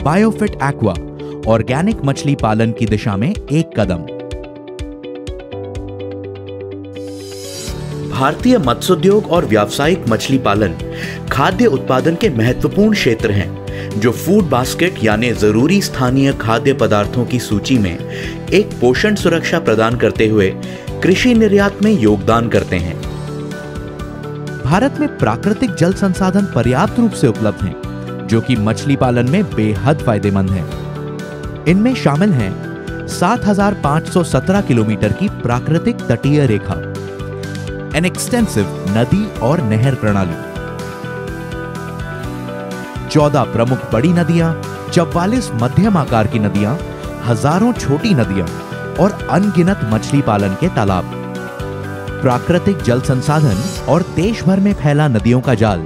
बायोफिट aqua, organic मछली पालन की दिशा में एक कदम। भारतीय मत्स्योद्योग और व्यावसायिक मछली पालन खाद्य उत्पादन के महत्वपूर्ण क्षेत्र हैं, जो फूड बास्केट यानी जरूरी स्थानीय खाद्य पदार्थों की सूची में एक पोषण सुरक्षा प्रदान करते हुए कृषि निर्यात में योगदान करते हैं। भारत में प्राकृतिक जल संसाधन पर्याप्त रूप से उपलब्ध हैं, जो कि मछली पालन में बेहद फायदेमंद हैं। इनमें शामिल हैं 7,517 किलोमीटर की प्राकृतिक तटीय रेखा, एन एक्सटेंसिव नदी और नहर प्रणाली, 14 प्रमुख बड़ी नदियां, 44 मध्यम आकार की नदियां, हजारों छोटी नदियां और अनगिनत मछली पालन के तालाब। प्राकृतिक जल संसाधन और देश भर में फैला नदियों का जाल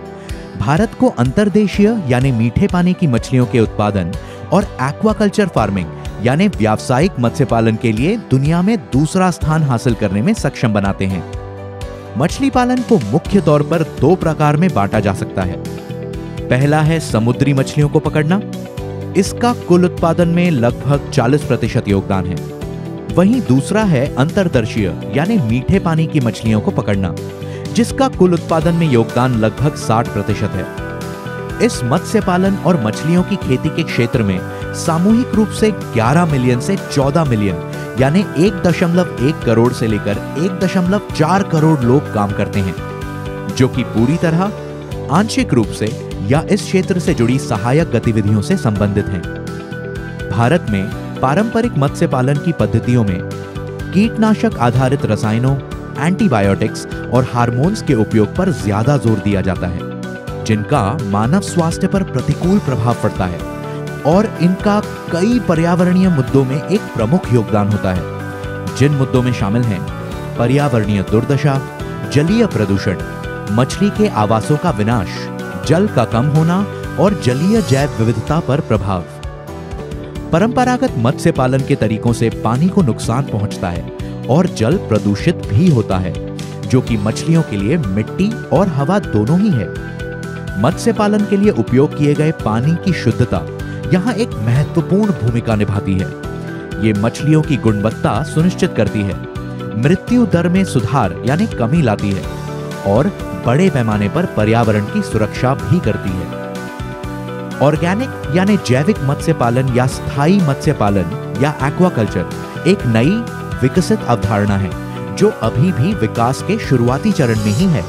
भारत को अंतर्देशीय यानी मीठे पानी की मछलियों के उत्पादन और एक्वाकल्चर फार्मिंग यानी व्यावसायिक मत्स्य पालन के लिए दुनिया में दूसरा स्थान हासिल करने में सक्षम बनाते हैं। मछली पालन को मुख्य तौर पर 2 प्रकार में बांटा जा सकता है। पहला है समुद्री मछलियों को पकड़ना। इसका कुल उत्पादन में लगभग 40% योगदान है। वहीं दूसरा है अंतर्देशीय यानी मीठे पानी की मछलियों को पकड़ना, जिसका कुल उत्पादन में योगदान लगभग 60% है। इस मत्स्य पालन और मछलियों की खेती के क्षेत्र में सामूहिक रूप से 11 मिलियन से 14 मिलियन यानी 1.1 करोड़ से लेकर 1.4 करोड़ लोग काम करते हैं, जो कि पूरी तरह, आंशिक रूप से या इस क्षेत्र से जुड़ी सहायक गतिविधियों से संबंधित हैं। भारत में पारंपरिक मत्स्य पालन की पद्धतियों में कीटनाशक आधारित रसायनों, एंटीबायोटिक्स और हार्मोन्स के उपयोग पर ज्यादा जोर दिया जाता है, जिनका मानव स्वास्थ्य पर प्रतिकूल प्रभाव पड़ता है और इनका कई पर्यावरणीय मुद्दों में एक प्रमुख योगदान होता है, जिन मुद्दों में शामिल हैं पर्यावरणीय दुर्दशा, जलीय प्रदूषण, मछली के आवासों का विनाश, जल का कम होना और जलीय जैव विविधता पर प्रभाव। परंपरागत मत्स्य पालन के तरीकों से पानी को नुकसान पहुंचता है और जल प्रदूषित भी होता है, जो कि मछलियों के लिए मिट्टी और हवा दोनों ही है। मत्स्य पालन के लिए उपयोग किए गए पानी की शुद्धता यहाँ एक महत्वपूर्ण भूमिका निभाती है। ये मछलियों की गुणवत्ता सुनिश्चित करती है, मृत्यु दर में सुधार यानी कमी लाती है और बड़े पैमाने पर पर्यावरण की सुरक्षा भी करती है। ऑर्गेनिक यानी जैविक मत्स्य पालन या स्थायी मत्स्य पालन या एक्वाकल्चर एक नई विकसित अवधारणा है, जो अभी भी विकास के शुरुआती चरण में ही है।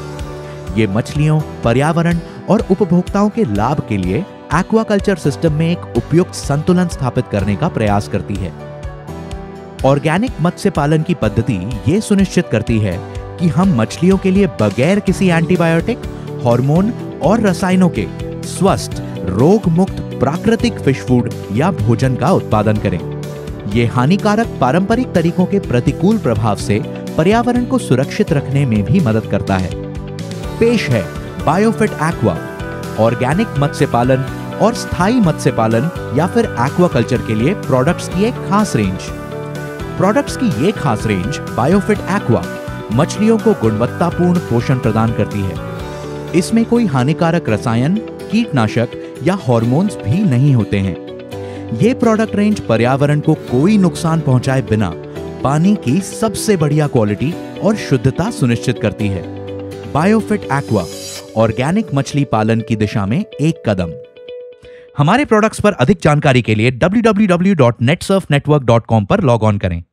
ये मछलियों, पर्यावरण और उपभोक्ताओं के लाभ के लिए एक्वाकल्चर सिस्टम में एक उपयुक्त संतुलन स्थापित करने का प्रयास करती है। ऑर्गेनिक मत्स्य पालन की पद्धति ये सुनिश्चित करती है कि हम मछलियों के लिए बगैर किसी एंटीबायोटिक, हार्मोन और रसायनों के स्वस्थ, रोग मुक्त प्राकृतिक फिश फूड या भोजन का उत्पादन करें। यह हानिकारक पारंपरिक तरीकों के प्रतिकूल प्रभाव से पर्यावरण को सुरक्षित रखने में भी मदद करता है। पेश है बायोफिट एक्वा, ऑर्गेनिक मत्स्य पालन और स्थायी मत्स्य पालन या फिर एक्वाकल्चर के लिए प्रोडक्ट्स की एक खास रेंज। प्रोडक्ट्स की ये खास रेंज बायोफिट एक्वा मछलियों को गुणवत्तापूर्ण पोषण प्रदान करती है। इसमें कोई हानिकारक रसायन, कीटनाशक या हार्मोन्स भी नहीं होते हैं। ये प्रोडक्ट रेंज पर्यावरण को कोई नुकसान पहुंचाए बिना पानी की सबसे बढ़िया क्वालिटी और शुद्धता सुनिश्चित करती है। बायोफिट एक्वा, ऑर्गेनिक मछली पालन की दिशा में एक कदम। हमारे प्रोडक्ट्स पर अधिक जानकारी के लिए www.netsurfnetwork.com पर लॉग ऑन करें।